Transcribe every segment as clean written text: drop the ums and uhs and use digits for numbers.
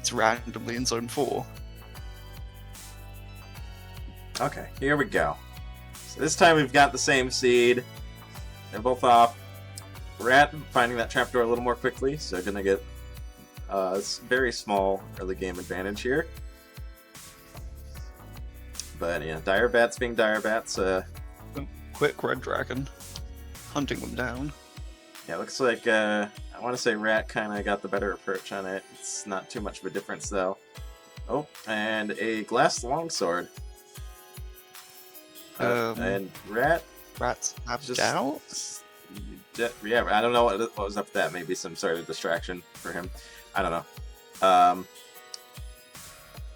seeds randomly in Zone 4. Okay, here we go. So this time we've got the same seed. They're both off. Rat finding that trapdoor a little more quickly, so gonna get a very small early game advantage here. But yeah, Dire Bats being Dire Bats. Quick Red Dragon, hunting them down. Yeah, looks like I want to say Rat kind of got the better approach on it. It's not too much of a difference though. Oh, and a glass longsword. And Rats have just doubts. Yeah, I don't know what was up with that. Maybe some sort of distraction for him. I don't know.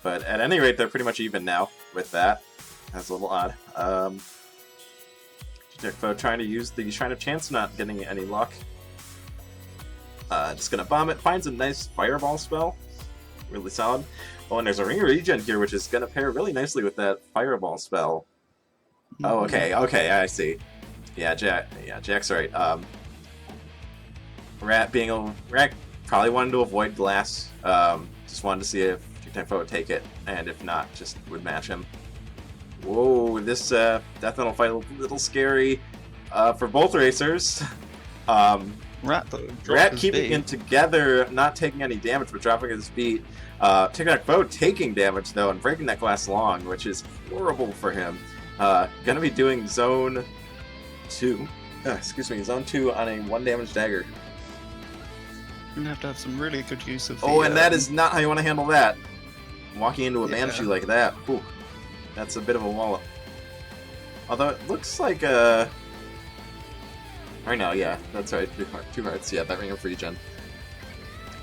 But at any rate, they're pretty much even now with that. That's a little odd. TicTacFoe trying to use the Shrine of Chance, not getting any luck. Just gonna bomb it. Finds a nice fireball spell. Really solid. Oh, and there's a Ring of Regen here, which is gonna pair really nicely with that fireball spell. Oh, okay, I see. Yeah, Jack's right. Rat probably wanted to avoid glass. Just wanted to see if TicTacFoe would take it, and if not, just would match him. Whoa, this Death Metal fight a little scary for both racers. Rat keeping it together, not taking any damage, but dropping his beat. TicTacFoe taking damage though and breaking that glass long, which is horrible for him. Gonna be doing Zone 2. Zone 2 on a 1 damage dagger. You're gonna have to have some really good use of. And that is not how you want to handle that. Walking into a Banshee like that, whew, that's a bit of a wallop. Although it looks like I know, yeah, that's right. 2 hearts. Yeah, that Ring of Regen.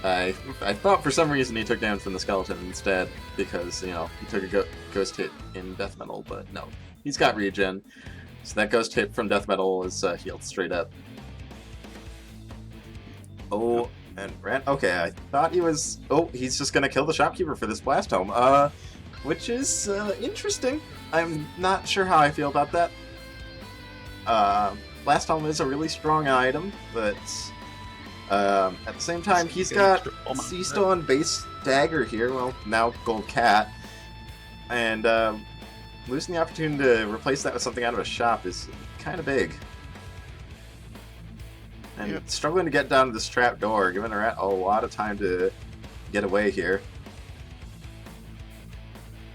I thought for some reason he took damage from the skeleton instead because, you know, he took a ghost hit in Death Metal, but no. He's got regen, so that ghost hit from Death Metal is healed straight up. Oh, and Rat. Okay, I thought he was. Oh, he's just gonna kill the shopkeeper for this blast home. Which is interesting. I'm not sure how I feel about that. Blast home is a really strong item, but at the same time, he's still on base dagger here. Well, now Gold Cat, and losing the opportunity to replace that with something out of a shop is kind of big. And struggling to get down to this trap door, giving Rat a lot of time to get away here.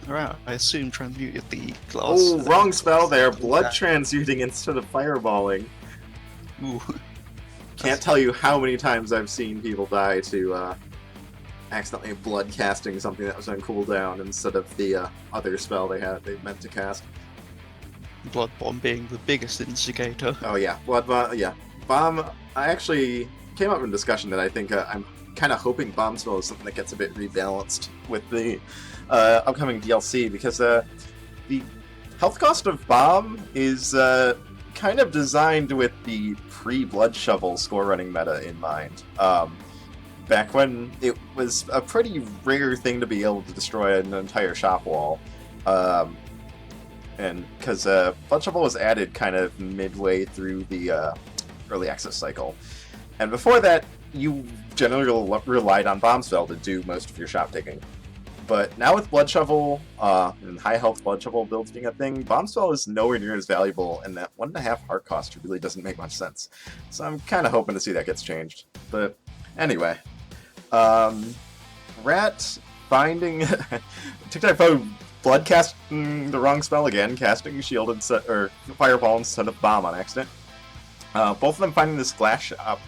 Alright, I assume transmuted the glass. Oh, wrong spell there. Blood transmuting instead of fireballing. Ooh. Can't tell you how many times I've seen people die to accidentally blood casting something that was on cooldown instead of the other spell they meant to cast. Blood Bomb being the biggest instigator. Oh yeah, Blood Bomb. Yeah, Bomb. I actually came up in discussion that I think I'm kind of hoping Bomb spell is something that gets a bit rebalanced with the upcoming DLC because the health cost of Bomb is kind of designed with the pre-Blood Shovel score running meta in mind. Back when it was a pretty rare thing to be able to destroy an entire shop wall. And because Blood Shovel was added kind of midway through the early access cycle. And before that, you generally relied on Bomb Spell to do most of your shop taking. But now with Blood Shovel and high health Blood Shovel builds being a thing, Bomb Spell is nowhere near as valuable, and that 1.5 heart cost really doesn't make much sense. So I'm kind of hoping to see that gets changed. But anyway, Rat finding TicTacFoe blood casting the wrong spell again, casting Shield or Fireball instead of Bomb on accident. Both of them finding this glass shop.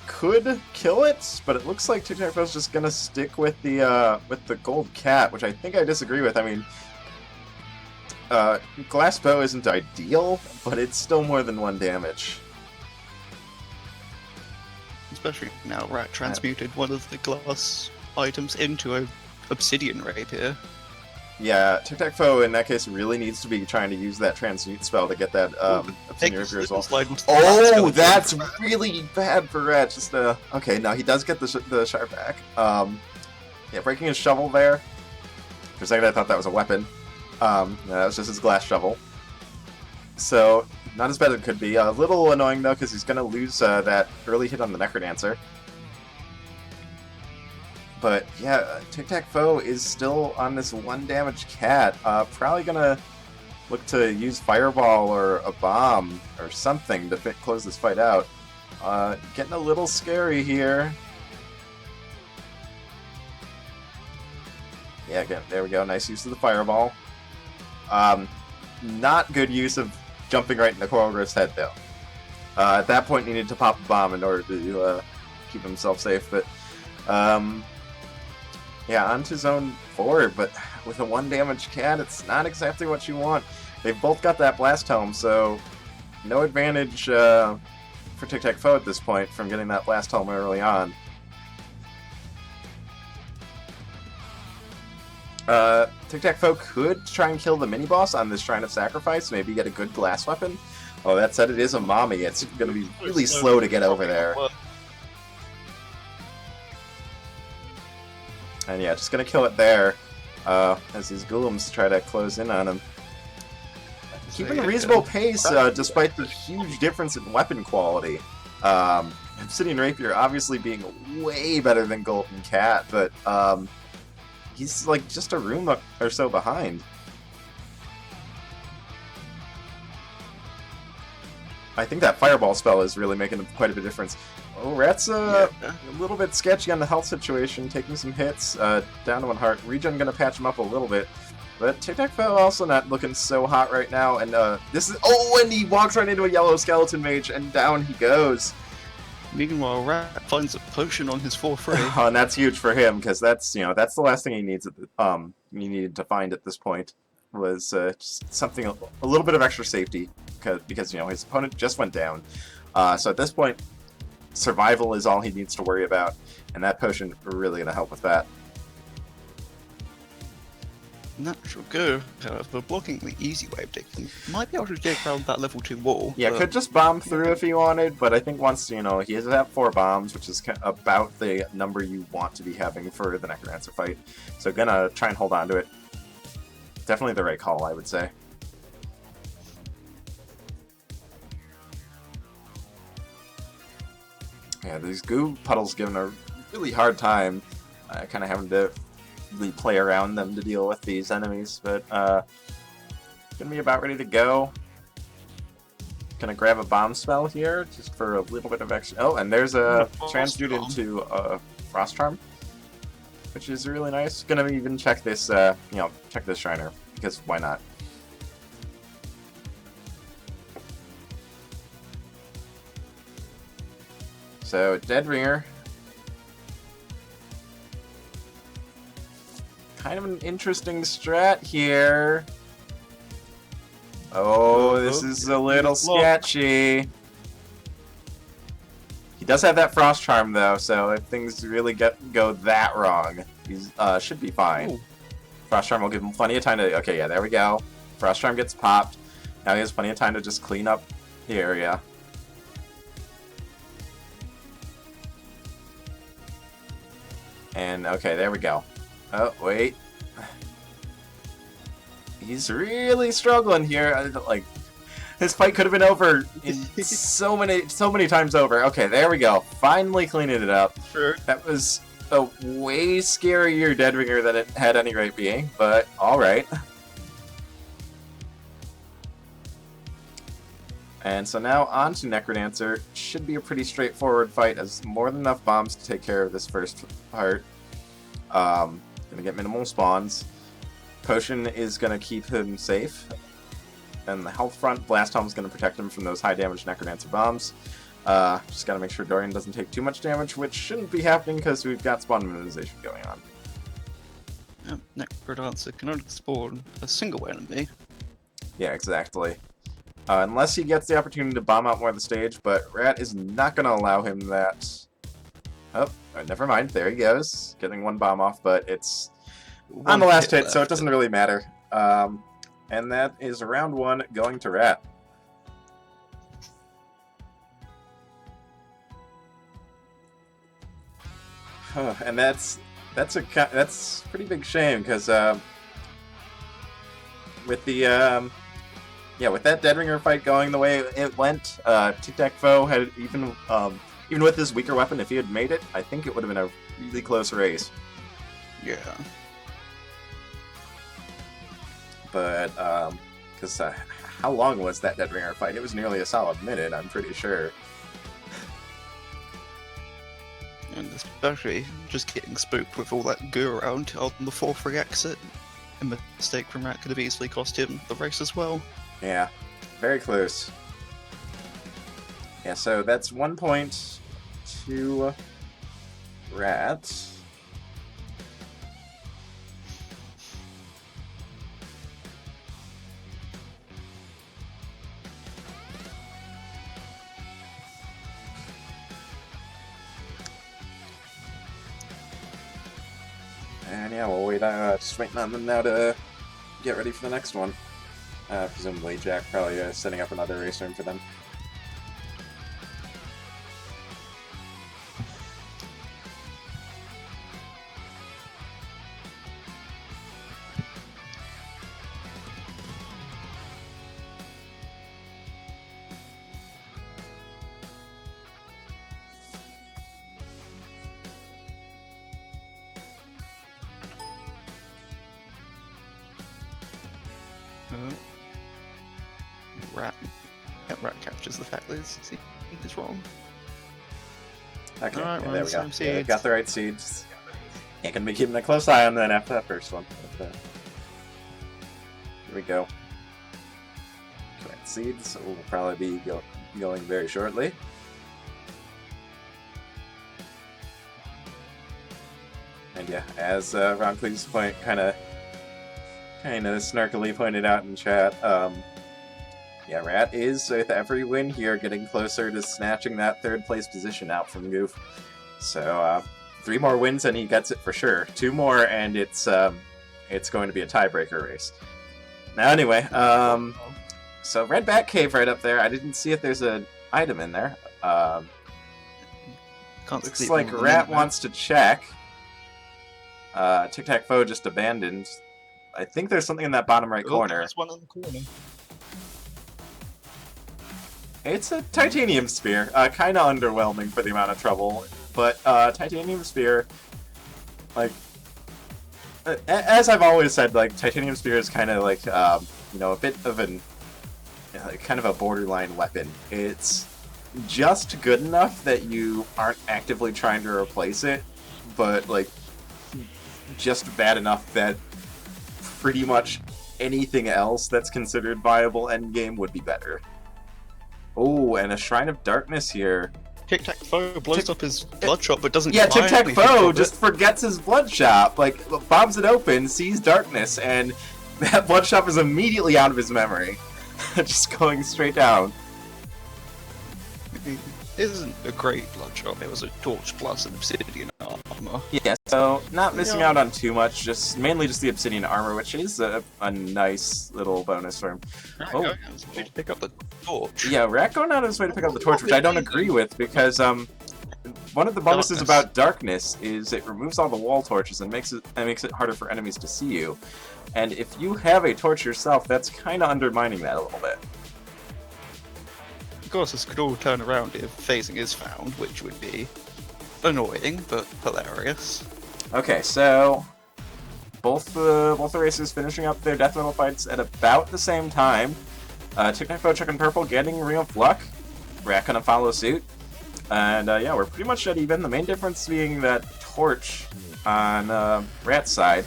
Could kill it, but it looks like TicTacFoe's just gonna stick with the Gold Cat, which I think I disagree with. I mean, Glass Bow isn't ideal, but it's still more than 1 damage. Especially now Rat transmuted one of the glass items into an Obsidian Rapier. Yeah, TicTacFoe in that case really needs to be trying to use that transmute spell to get that Obsidian Rapier as well. Oh, that's really bad for Rat. Just okay, now he does get the Sharp back. Yeah, breaking his shovel there. For a second I thought that was a weapon. No, that was just his glass shovel. So, not as bad as it could be. A little annoying though, because he's going to lose that early hit on the NecroDancer. But yeah, TicTacFoe is still on this 1 damage cat. Probably gonna look to use Fireball or a bomb or something to close this fight out. Getting a little scary here. Yeah, again, there we go. Nice use of the Fireball. Not good use of jumping right into Coralgrow's head, though. At that point, he needed to pop a bomb in order to keep himself safe. But yeah, on to Zone 4, but with a 1 damage cat, it's not exactly what you want. They've both got that Blast Helm, so no advantage for TicTacFoe at this point from getting that Blast Helm early on. TicTacFoe could try and kill the mini-boss on this Shrine of Sacrifice, maybe get a good glass weapon. Oh, that said, it is a mommy. It's going to be really slow to get over there. And yeah, just going to kill it there as these golems try to close in on him. Keeping a reasonable pace despite the huge difference in weapon quality. Obsidian Rapier obviously being way better than Golden Cat, but he's like just a room or so behind. I think that Fireball spell is really making quite a bit of difference. Oh, Rat's a little bit sketchy on the health situation, taking some hits, down to 1 heart. Regen gonna patch him up a little bit. But TicTacFoe also not looking so hot right now, and this is... Oh, and he walks right into a yellow skeleton mage, and down he goes. Meanwhile, Rat finds a potion on his 4-3. Oh, and that's huge for him, because that's, you know, that's the last thing he needs, he needed to find at this point, was just something, a little bit of extra safety, because, you know, his opponent just went down. So at this point, survival is all he needs to worry about, and that potion really going to help with that. Natural go, however, blocking the easy way of digging might be able to dig around that level 2 wall. Yeah, could just bomb through if he wanted, but I think once, you know, he has to have 4 bombs, which is about the number you want to be having for the NecroDancer fight. So gonna try and hold on to it. Definitely the right call, I would say. Yeah, these goo puddles giving a really hard time. Kind of having to really play around them to deal with these enemies, but gonna be about ready to go. Gonna grab a bomb spell here just for a little bit of extra. Oh, and there's a transmute into a Frost Charm, which is really nice. Gonna even check this, you know, check this Shriner, because why not? So Deadringer. Kind of an interesting strat here. Oh, this is a little sketchy. He does have that Frost Charm, though, so if things really go that wrong, he's should be fine. Ooh. Frost Charm will give him plenty of time to... Okay, yeah, there we go. Frost Charm gets popped. Now he has plenty of time to just clean up the area. And, okay, there we go. Oh, wait. He's really struggling here. Like, this fight could have been over in so many times over. Okay, there we go. Finally cleaning it up. Sure. That was a way scarier Deadringer than it had any right being, but alright. And so now on to NecroDancer. Should be a pretty straightforward fight, as more than enough bombs to take care of this first part. Gonna get minimal spawns. Potion is gonna keep him safe. And the health front, Blast Helm is gonna protect him from those high damage NecroDancer bombs. Just gotta make sure Dorian doesn't take too much damage, which shouldn't be happening because we've got spawn minimization going on. NecroDancer can only spawn a single enemy. Yeah, exactly. Unless he gets the opportunity to bomb out more of the stage, but Rat is not gonna allow him that. Oh, never mind. There he goes. Getting 1 bomb off, but it's on the last hit, so it doesn't really matter. And that is round 1 going to Rat. And that's a pretty big shame, because with the with that Deadringer fight going the way it went, TicTacFoe had even with his weaker weapon, if he had made it, I think it would have been a really close race. Yeah. But, because how long was that Dead Ringer fight? It was nearly a solid minute, I'm pretty sure. And especially just getting spooked with all that goo around on the 4-3 exit. A mistake from Rat could have easily cost him the race as well. Yeah, very close. Yeah, so that's 1 point to Rat. And yeah, we'll wait, just waiting on them now to get ready for the next one. Presumably Jack probably setting up another race room for them. Rat captures the fact that his seed is wrong. Okay, Alright, yeah, we're there on we the go. same Yeah, seeds. got the right seeds. Yeah, gonna be keeping a close eye on that after that first one. But, here we go. Correct seeds will probably be going very shortly. And yeah, as Ron Cleve's point kind of snarkily pointed out in chat, yeah, Rat is, with every win here, getting closer to snatching that 3rd place position out from Goof. So, 3 more wins and he gets it for sure. 2 more and it's going to be a tiebreaker race. Now anyway, so Red Bat Cave right up there. I didn't see if there's an item in there. Looks like Rat wants to check. TicTacFoe just abandoned. I think there's something in that bottom right corner. There's one in the corner. It's a titanium spear. Kind of underwhelming for the amount of trouble, but titanium spear, like, as I've always said, like, titanium spear is kind of like, you know, a bit of an, kind of a borderline weapon. It's just good enough that you aren't actively trying to replace it, but, like, just bad enough that pretty much anything else that's considered viable endgame would be better. Oh, and a Shrine of Darkness here. TicTacFoe blows up his bloodshot, but doesn't. Yeah, buy anything TicTacFoe from just forgets his bloodshot. Like, bombs it open, sees darkness, and that bloodshot is immediately out of his memory. Just going straight down. It isn't a great bloodshot. It was a torch plus an obsidian armor. Yeah, so not missing out on too much. Just mainly just the obsidian armor, which is a nice little bonus for him. Right, Oh, going out of his way to pick up the torch. yeah, Rat going out of his way to pick up the torch, which I don't agree with because one of the bonuses about darkness is it removes all the wall torches and makes it harder for enemies to see you. And if you have a torch yourself, that's kind of undermining that a little bit. Of course, this could all turn around if phasing is found, which would be annoying but hilarious. Okay, so both the racers finishing up their death metal fights at about the same time. TicTacFoe checking purple, getting Ring of Luck. Rat gonna follow suit. And yeah, we're pretty much at even. The main difference being that torch on Rat's side.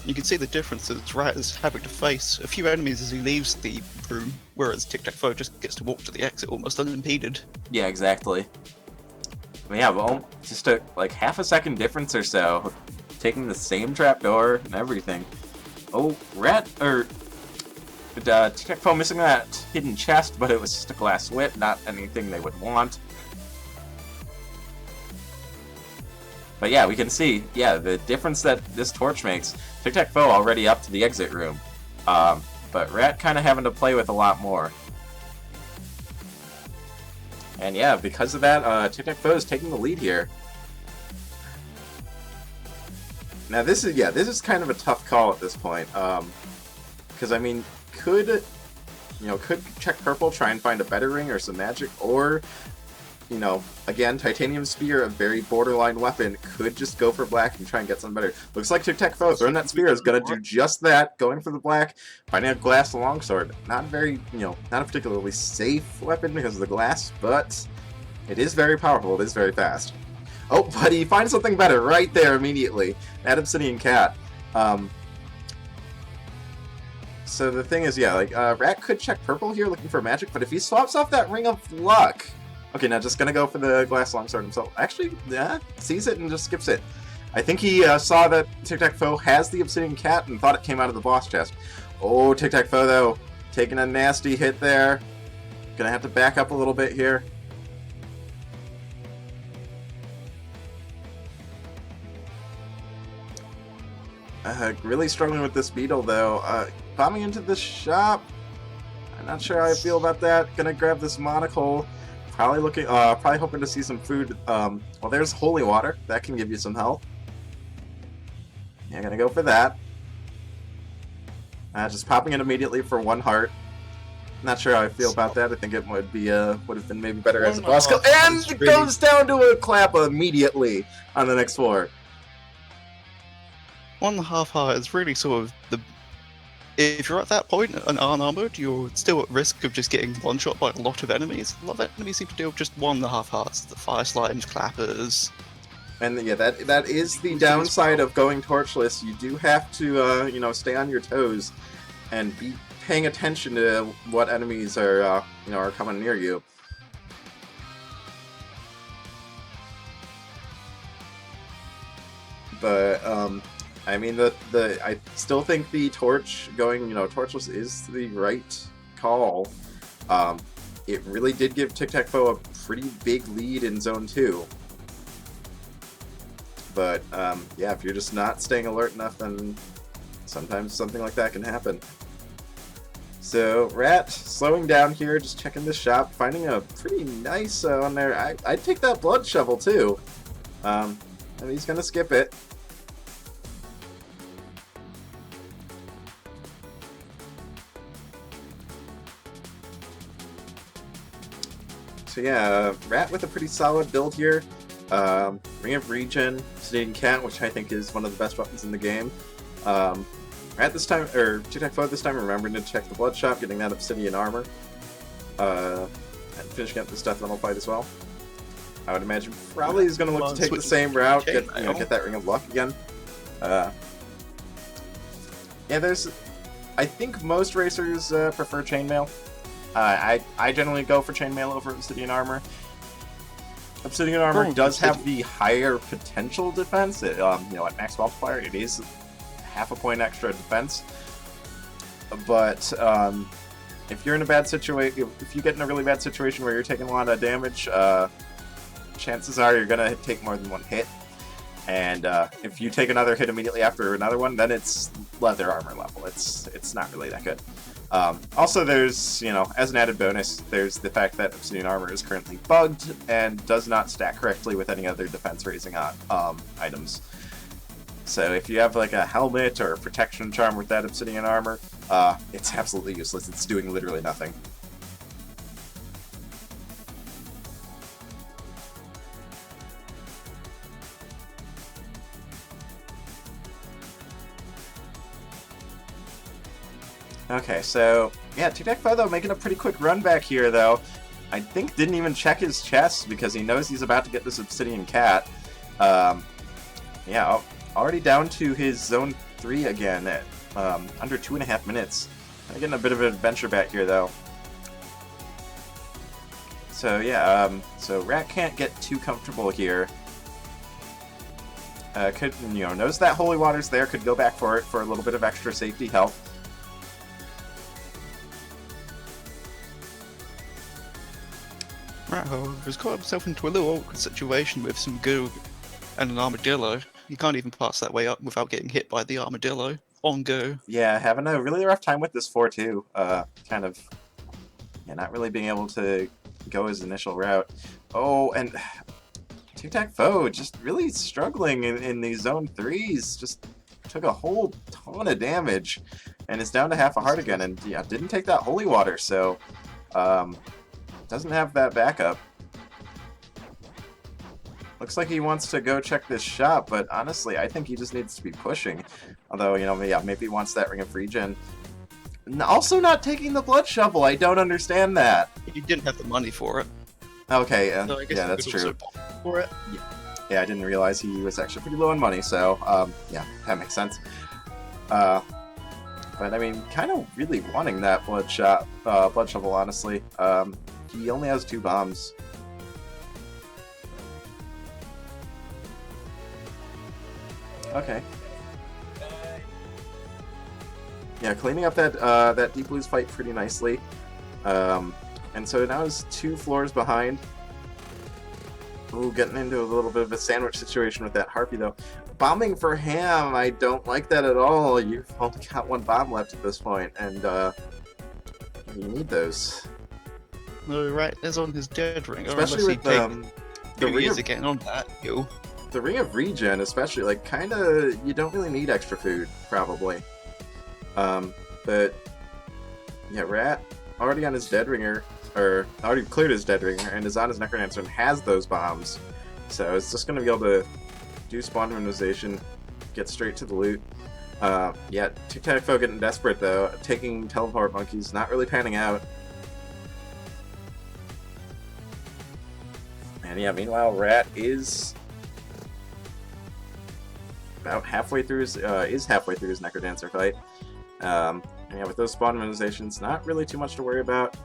You can see the difference that Rat is having to face a few enemies as he leaves the room, whereas TicTacFoe just gets to walk to the exit almost unimpeded. Yeah, exactly. But yeah, well, just like half a second difference or so, taking the same trapdoor and everything. Oh, TicTacFoe missing that hidden chest, but it was just a glass whip, not anything they would want. But yeah, we can see, yeah, the difference that this torch makes. TicTacFoe already up to the exit room, but Rat kind of having to play with a lot more. And yeah, because of that, TicTacFoe is taking the lead here. Now this is kind of a tough call at this point, because I mean, could Check Purple try and find a better ring or some magic, or you know, again, Titanium Spear, a very borderline weapon, could just go for black and try and get something better. Looks like TicTacFoe throwing that spear is going to do just that, going for the black, finding a glass longsword. Not very, you know, not a particularly safe weapon because of the glass, but it is very powerful, it is very fast. Oh, but he finds something better right there immediately. That Obsidian Cat. So the thing is, yeah, like, Rat could check purple here looking for magic, but if he swaps off that Ring of Luck... Okay, now just gonna go for the glass longsword himself. Actually, yeah, sees it and just skips it. I think he saw that TicTacFoe has the Obsidian Cat and thought it came out of the boss chest. Oh, TicTacFoe, though, taking a nasty hit there. Gonna have to back up a little bit here. Really struggling with this beetle, though. Bombing into the shop. I'm not sure how I feel about that. Gonna grab this monocle. Probably looking, probably hoping to see some food. Well, there's holy water. That can give you some health. Yeah, gonna go for that. Just popping it immediately for 1 heart. Not sure how I feel about that. I think it would be would have been maybe better as a boss kill. And it goes down to a clap immediately on the next floor. 1.5 heart is really sort of the... If you're at that point and unarmored, you're still at risk of just getting one-shot by a lot of enemies. A lot of enemies seem to deal just 1.5 hearts. The fire slimes, clappers... And yeah, that is the downside of going torchless. You do have to, you know, stay on your toes and be paying attention to what enemies are, you know, are coming near you. But I mean, I still think the torch going, you know, torchless is the right call. It really did give TicTacFoe a pretty big lead in Zone 2. But yeah, if you're just not staying alert enough, then sometimes something like that can happen. So Rat slowing down here, just checking the shop, finding a pretty nice one there. I'd take that blood shovel too. And he's gonna skip it. So yeah, Rat with a pretty solid build here. Ring of Regen, Obsidian Cat, which I think is one of the best weapons in the game. Rat this time, or TicTacFoe this time, remembering to check the blood shop, getting that Obsidian armor. And finishing up this death metal fight as well. I would imagine probably he's going to look to take the same route, get that Ring of Luck again. Yeah, I think most racers prefer chainmail. I generally go for chainmail over Obsidian armor. Obsidian armor does have the higher potential defense. It, you know, at max multiplier, it is half a point extra defense. But if you're in a bad situation, if you get in a really bad situation where you're taking a lot of damage, chances are you're gonna take more than 1 hit. And if you take another hit immediately after another one, then it's leather armor level. It's not really that good. Also, there's, you know, as an added bonus, there's the fact that Obsidian armor is currently bugged and does not stack correctly with any other defense-raising items. So if you have like a helmet or a protection charm with that Obsidian armor, it's absolutely useless. It's doing literally nothing. Okay, so yeah, TicTacFoe though making a pretty quick run back here though. I think didn't even check his chest because he knows he's about to get this Obsidian Cat. Yeah, already down to his Zone 3 again at under 2.5 minutes. Getting a bit of an adventure back here though. So yeah, so Rat can't get too comfortable here. Could, you know, knows that holy water's there, could go back for it for a little bit of extra safety health. Rat, however, has got himself into a little awkward situation with some goo and an armadillo. You can't even pass that way up without getting hit by the armadillo on go. Yeah, having a really rough time with this 4-2. Kind of, yeah, not really being able to go his initial route. Oh, and TicTacFoe just really struggling in these Zone 3s. Just took a whole ton of damage and is down to half a heart again. And yeah, didn't take that holy water, so doesn't have that backup. Looks like he wants to go check this shop, but honestly, I think he just needs to be pushing. Although, you know, yeah, maybe he wants that Ring of Regen. Also not taking the Blood Shovel, I don't understand that. He didn't have the money for it. Okay, So I guess yeah, he that's could true. also buy for it. Yeah, I didn't realize he was actually pretty low on money, so, yeah, that makes sense. But, I mean, kind of really wanting that Blood Shovel, honestly. He only has 2 bombs. Okay. Yeah, cleaning up that Deep Blues fight pretty nicely. And so now he's 2 floors behind. Ooh, getting into a little bit of a sandwich situation with that Harpy, though. Bombing for Ham, I don't like that at all. You've only got 1 bomb left at this point, and you need those. No, Rat is on his dead ring. Especially with the Ring of... again on that, yo. The Ring of Regen, especially, like, kinda, you don't really need extra food, probably. But, yeah, Rat, already on his dead ringer, or already cleared his dead ringer, and is on his NecroDancer and has those bombs. So it's just gonna be able to do spawn minimization, get straight to the loot. Yeah, TicTacFoe getting desperate, though. Taking teleport monkeys, not really panning out. And yeah, meanwhile, Rat is about halfway through his NecroDancer fight. And yeah, with those spawn minimizations, not really too much to worry about.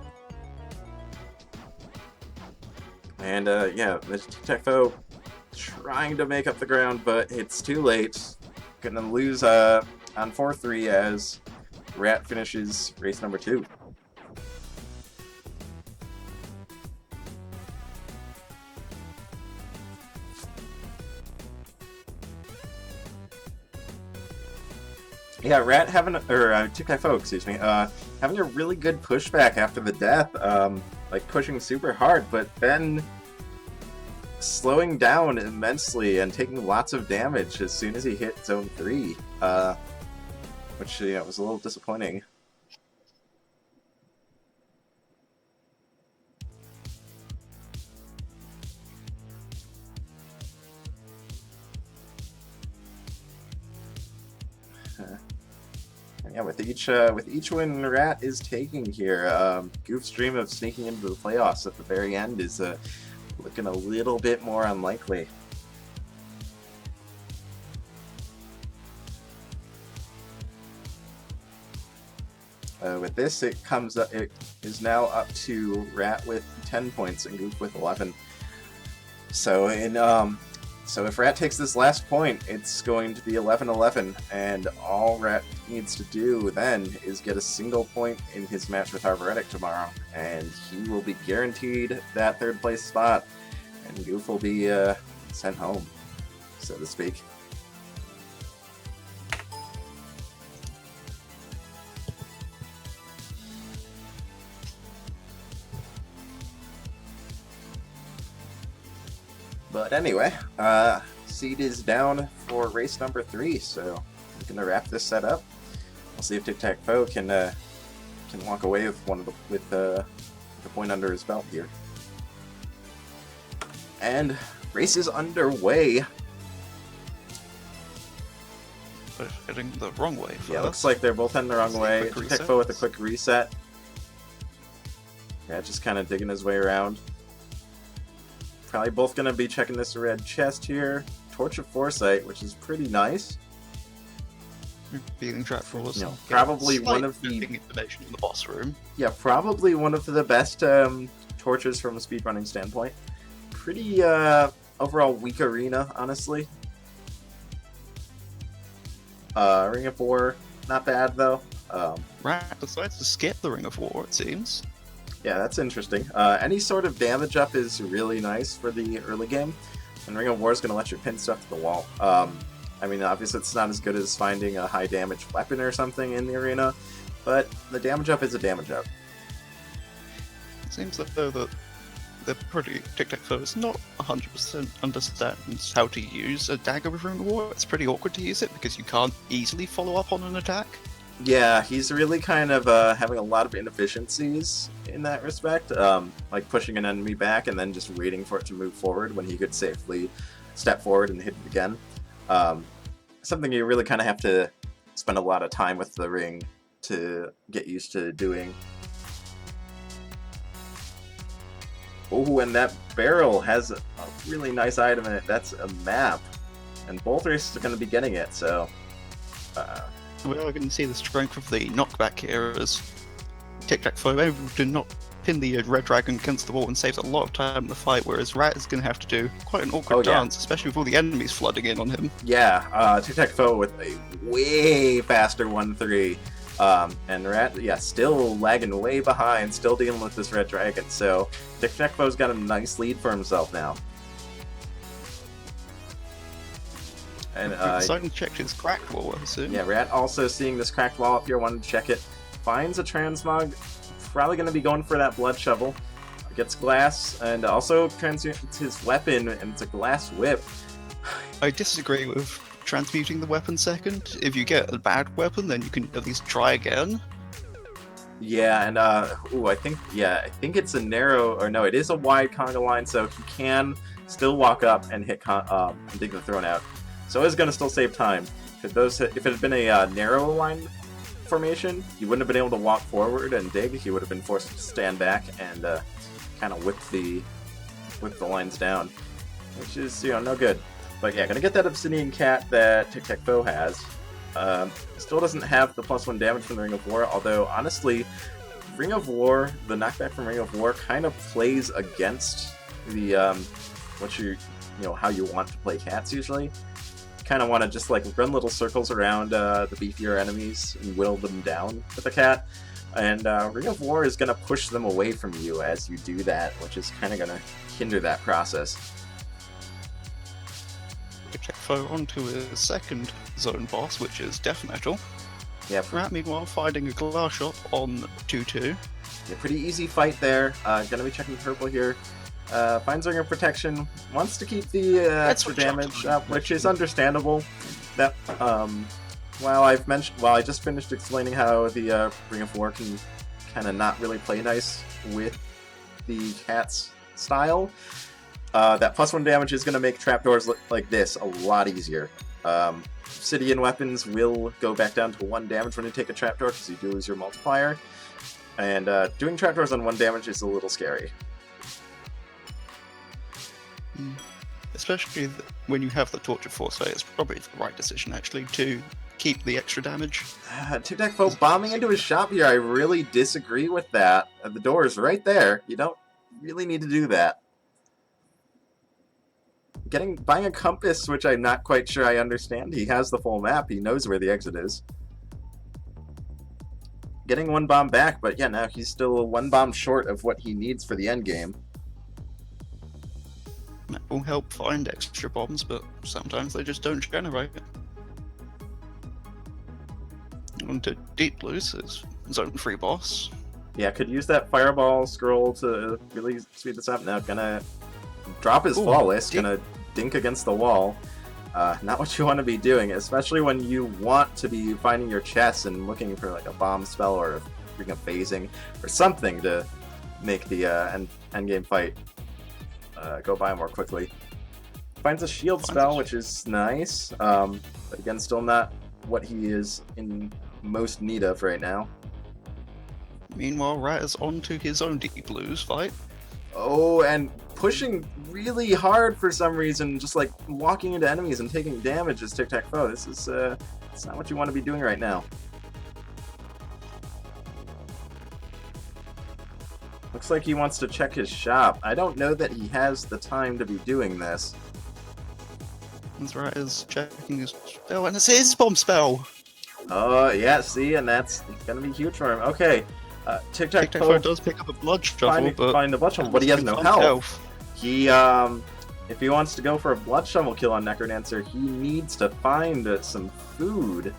And yeah, the TicTacFoe trying to make up the ground, but it's too late. Gonna lose on 4-3 as Rat finishes race number 2. Yeah, Rat having, or TicTacFoe, excuse me, having a really good pushback after the death, like pushing super hard, but then slowing down immensely and taking lots of damage as soon as he hit zone 3, which, yeah, was a little disappointing. Yeah, with each win Rat is taking here, Goof's dream of sneaking into the playoffs at the very end is looking a little bit more unlikely. With this, it is now up to Rat with 10 points and Goof with 11. So so if Rat takes this last point, it's going to be 11-11, and all Rat needs to do then is get a single point in his match with Arboretic tomorrow, and he will be guaranteed that 3rd place spot, and Goof will be sent home, so to speak. But anyway, seed is down for race number 3, so I'm gonna wrap this set up. We'll see if TicTacFoe can walk away with the point under his belt here. And race is underway. But heading the wrong way. Yeah, looks like they're both heading the wrong way. TicTacFoe with a quick reset. Yeah, just kind of digging his way around. Probably both going to be checking this red chest here. Torch of Foresight, which is pretty nice. Being trapped for us. No, probably one of the information in the boss room. Yeah, probably one of the best torches from a speedrunning standpoint. Pretty overall weak arena, honestly. Ring of War, not bad though. Rat decides to skip the Ring of War, it seems. Yeah, that's interesting. Any sort of damage up is really nice for the early game, and Ring of War is going to let you pin stuff to the wall. I mean, obviously it's not as good as finding a high damage weapon or something in the arena, but the damage up is a damage up. It seems that though that TicTacFoe is not 100% understands how to use a dagger with Ring of War. It's pretty awkward to use it because you can't easily follow up on an attack. Yeah, he's really kind of having a lot of inefficiencies in that respect, like pushing an enemy back and then just waiting for it to move forward when he could safely step forward and hit it again. Something you really kind of have to spend a lot of time with the ring to get used to doing. Oh, and that barrel has a really nice item in it. That's a map. And both racers are going to be getting it, so... We are going to see the strength of the knockback here as TicTacFoe able to not pin the Red Dragon against the wall and saves a lot of time in the fight, whereas Rat is going to have to do quite an awkward dance, especially with all the enemies flooding in on him. Yeah, TicTacFoe with a way faster 1-3. And Rat, yeah, still lagging way behind, still dealing with this Red Dragon, so TicTacFoe's got a nice lead for himself now. And deciding to check his cracked wall, I assume. Yeah, Rat also seeing this cracked wall up here, wanted to check it. Finds a transmog, probably going to be going for that blood shovel. Gets glass, and also transmutes his weapon, and it's a glass whip. I disagree with transmuting the weapon second. If you get a bad weapon, then you can at least try again. Yeah, and I think it's a narrow, or no, it is a wide conga line, so he can still walk up and hit and dig the throne out. So it's going to still save time. If it had been a narrow line formation, he wouldn't have been able to walk forward and dig. He would have been forced to stand back and kind of whip the lines down, which is no good. But yeah, gonna get that Obsidian Cat that TicTacFoe has. Still doesn't have the +1 damage from the Ring of War, although honestly, Ring of War, the knockback from Ring of War, kind of plays against the how you want to play cats usually. Kind of want to just like run little circles around the beefier enemies and whittle them down with the cat. And Ring of War is going to push them away from you as you do that, which is kind of going to hinder that process. TicTacFoe onto his second zone boss, which is Death Metal. Yeah. Rat, meanwhile, finding a glass shot on 2-2. Yeah, pretty easy fight there. Gonna be checking the purple here. Finds Ring of Protection, wants to keep the extra damage up, which is understandable. That while I just finished explaining how the Ring of War can kind of not really play nice with the cat's style, that +1 damage is going to make trapdoors like this a lot easier. Obsidian weapons will go back down to 1 damage when you take a trapdoor because you do lose your multiplier, and doing trapdoors on 1 damage is a little scary. Especially when you have the Tortured Foresight, it's probably the right decision actually to keep the extra damage. TicTacFoe bombing into his shop here, I really disagree with that. The door is right there. You don't really need to do that. Buying a compass, which I'm not quite sure I understand. He has the full map. He knows where the exit is. Getting 1 bomb back, but yeah, now he's still 1 bomb short of what he needs for the end game. That will help find extra bombs, but sometimes they just don't generate. On to Deep Blues, his Zone 3 boss. Yeah, could use that Fireball scroll to really speed this up. Now gonna drop his Flawless, gonna dink against the wall. Not what you want to be doing, especially when you want to be finding your chests and looking for like a bomb spell or a Ring of Phasing or something to make the end game fight go by more quickly. Finds a shield spell, which is nice, but again, still not what he is in most need of right now. Meanwhile, Rat is on to his own Deep Blues fight. Oh, and pushing really hard for some reason, just like walking into enemies and taking damage as TicTacFoe. This is it's not what you want to be doing right now. Looks like he wants to check his shop. I don't know that he has the time to be doing this. That's right, is checking his spell, and it's his bomb spell! Oh, yeah, see, and that's gonna be huge for him. Okay, TicTacFoe does pick up a blood shovel, find a blood shovel, but he has no health. He, if he wants to go for a blood shovel kill on NecroDancer, he needs to find some food.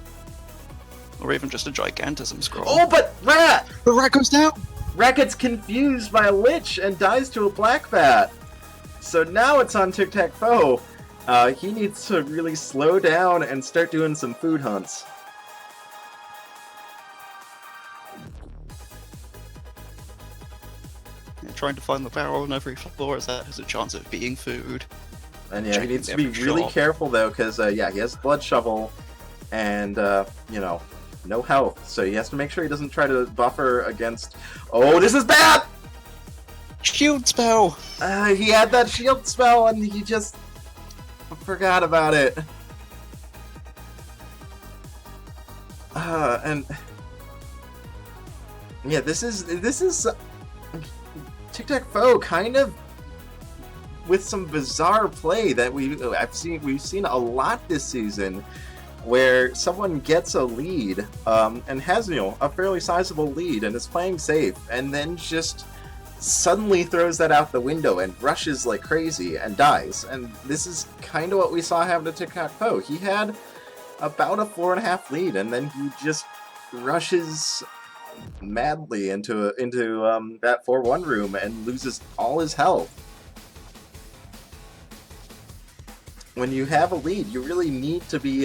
Or even just a Gigantism scroll. Oh, but Rat! But Rat goes down! Rat gets confused by a Lich and dies to a Black Bat. So now it's on TicTacFoe. He needs to really slow down and start doing some food hunts. trying to find the barrel on every floor, as that has a chance of being food. And yeah, he Checking needs to be every really shot. careful though, because yeah, he has blood shovel, and you know, no health, so he has to make sure he doesn't try to buffer against. Oh, this is bad! Shield spell! He had that shield spell, and he just forgot about it. And yeah, this is TicTacFoe kind of with some bizarre play that we've seen a lot this season, where someone gets a lead and has, you know, a fairly sizable lead and is playing safe, and then just suddenly throws that out the window and rushes like crazy and dies. And this is kind of what we saw happen to TicTacFoe. He had about a 4.5 lead, and then he just rushes madly into that 4-1 room and loses all his health. When you have a lead, you really need to be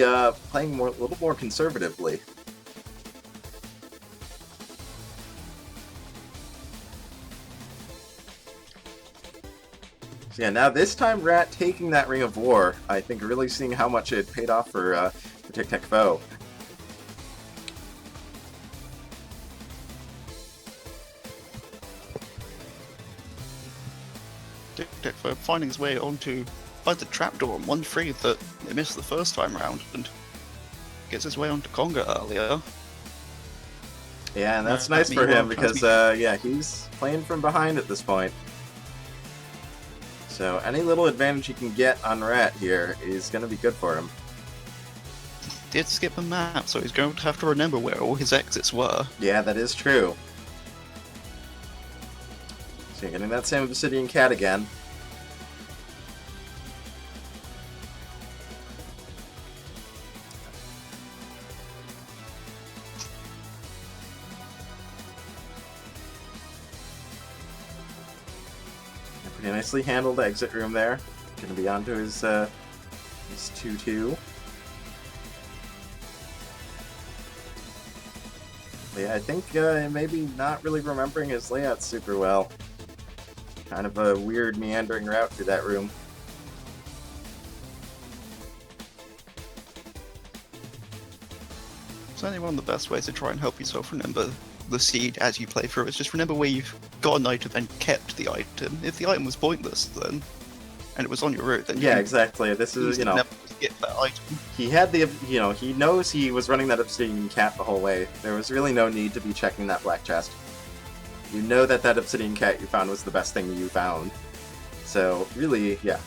playing a little more conservatively. So yeah, now this time Rat taking that Ring of War, I think really seeing how much it paid off for TicTacFoe. TicTacFoe finding his way onto by the trapdoor on 1-3 that they missed the first time round, and gets his way onto Conga earlier. Yeah, and that's nice for him because yeah, he's playing from behind at this point. So any little advantage he can get on Rat here is going to be good for him. He did skip a map, so he's going to have to remember where all his exits were. Yeah, that is true. So you're getting that same Obsidian Cat again. Pretty nicely handled exit room there. Gonna be onto his 2-2. Yeah, I think maybe not really remembering his layout super well. Kind of a weird meandering route through that room. Certainly one of the best ways to try and help yourself remember the seed as you play through is just remember where you've got an item and kept the item. If the item was pointless then, and it was on your route, then yeah, exactly. This is, you know, never get that item. He had the, you know, he knows he was running that Obsidian Cat the whole way. There was really no need to be checking that black chest. You know that that Obsidian Cat you found was the best thing you found. So really, yeah,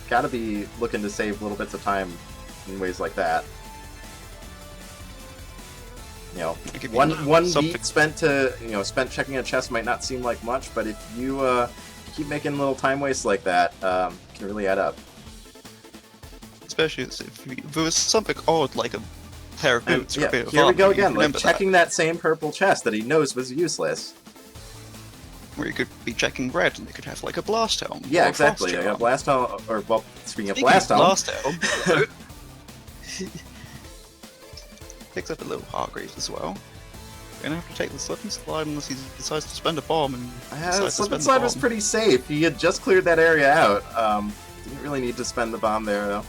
gotta be looking to save little bits of time in ways like that. You know, one beat spent checking a chest might not seem like much, but if you keep making little time wastes like that, it can really add up. Especially if there was something odd like a pair of boots. Yeah, here we go again, like checking that same purple chest that he knows was useless. Where you could be checking red, and they could have like a blast helm. Yeah, exactly. A blast helm, or well, speaking of blast helm, picks up a little Hargreaves as well. Gonna have to take the slip and slide unless he decides to spend a bomb. And slip and slide was pretty safe. He had just cleared that area out. Didn't really need to spend the bomb there though.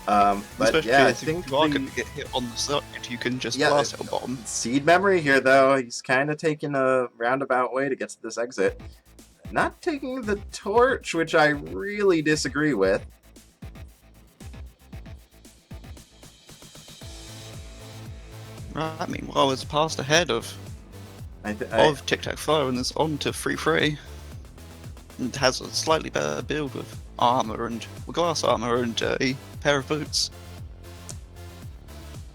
But especially yeah, I think if you are going to get hit on the side, you can just blast a bomb. Seed memory here though. He's kind of taking a roundabout way to get to this exit. Not taking the torch, which I really disagree with. Right, meanwhile, it's passed ahead of TicTacFoe and is on to 3-3. And has a slightly better build with armor and glass armor and a pair of boots.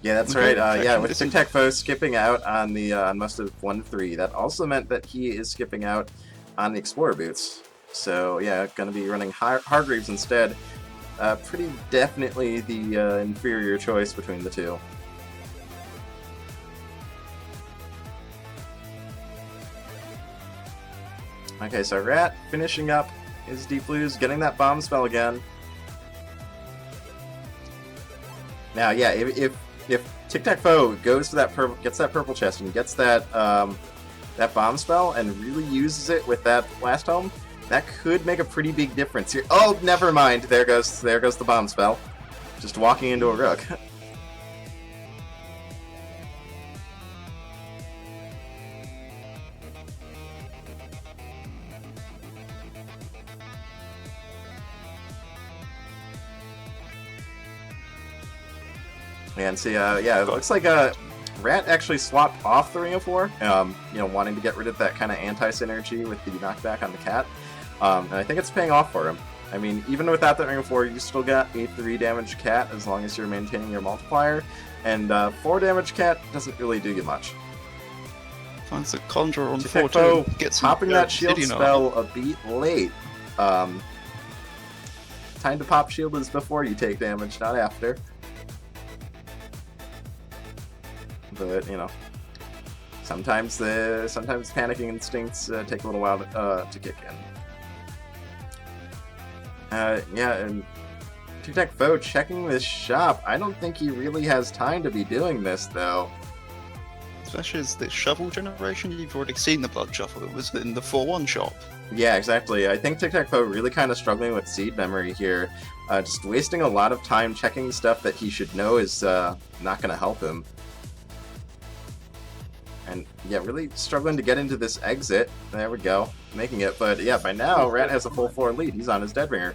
Yeah, that's right. Yeah, with TicTacFoe skipping out on the on most of 1-3, that also meant that he is skipping out on the Explorer boots. So yeah, going to be running Hargreaves instead. Pretty definitely the inferior choice between the two. Okay, so Rat finishing up his Deep Blues, getting that bomb spell again. Now, yeah, if TicTacFoe goes for that gets that purple chest and gets that that bomb spell and really uses it with that blast home, that could make a pretty big difference here. Oh, never mind. There goes the bomb spell. Just walking into a rook. And see, yeah, it looks like Rat actually swapped off the Ring of 4, you know, wanting to get rid of that kind of anti-synergy with the knockback on the cat. And I think it's paying off for him. I mean, even without that Ring of 4, you still got a 3 damage cat as long as you're maintaining your multiplier, and 4 damage cat doesn't really do you much. Finds a Conjurer on 4 TicTacFoe gets popping that shield spell a beat late. Time to pop shield is before you take damage, not after. But you know, sometimes panicking instincts take a little while to kick in. Yeah, and TicTacFoe checking this shop. I don't think he really has time to be doing this though. Especially as the shovel generation, you've already seen the blood shuffle. It was in the 4-1 shop. Yeah, exactly. I think TicTacFoe really kind of struggling with seed memory here. Just wasting a lot of time checking stuff that he should know is not going to help him. And yeah, really struggling to get into this exit. There we go, making it. But yeah, by now, Rat has a full 4 lead. He's on his Dead Ringer.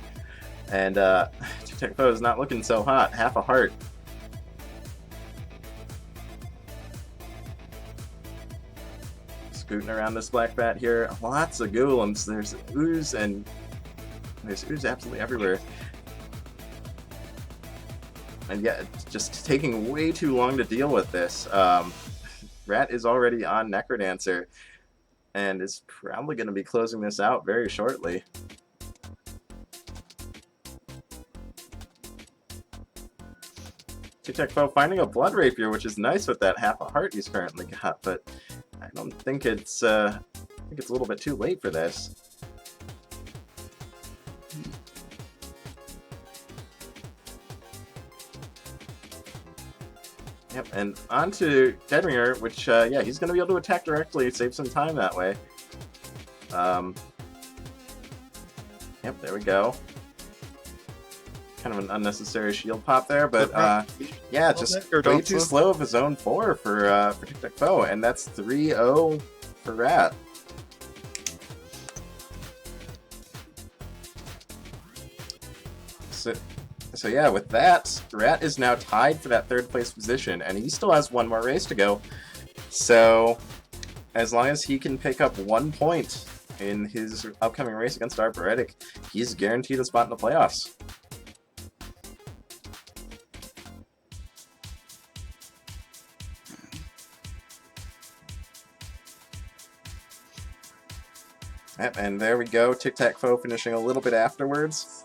And TicTacFoe is not looking so hot. Half a heart. Scooting around this black bat here. Lots of golems. There's ooze and there's ooze absolutely everywhere. And yeah, just taking way too long to deal with this. Rat is already on NecroDancer and is probably going to be closing this out very shortly. TicTacFoe finding a Blood Rapier, which is nice with that half a heart he's currently got, but I don't think it's I think it's a little bit too late for this. Yep, and on to Deadringer, which, yeah, he's going to be able to attack directly, save some time that way. Yep, there we go. Kind of an unnecessary shield pop there, but, yeah, just way too slow of a zone 4 for TicTacFoe, and that's 3-0 for Rat. So yeah, with that, Rat is now tied for that 3rd place position, and he still has 1 more race to go. So, as long as he can pick up 1 point in his upcoming race against Arboretic, he's guaranteed a spot in the playoffs. Yep, and there we go, TicTacFoe finishing a little bit afterwards.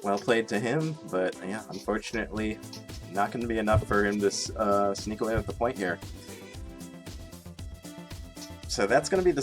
Well played to him, but yeah, unfortunately, not going to be enough for him to sneak away with the point here. So that's going to be the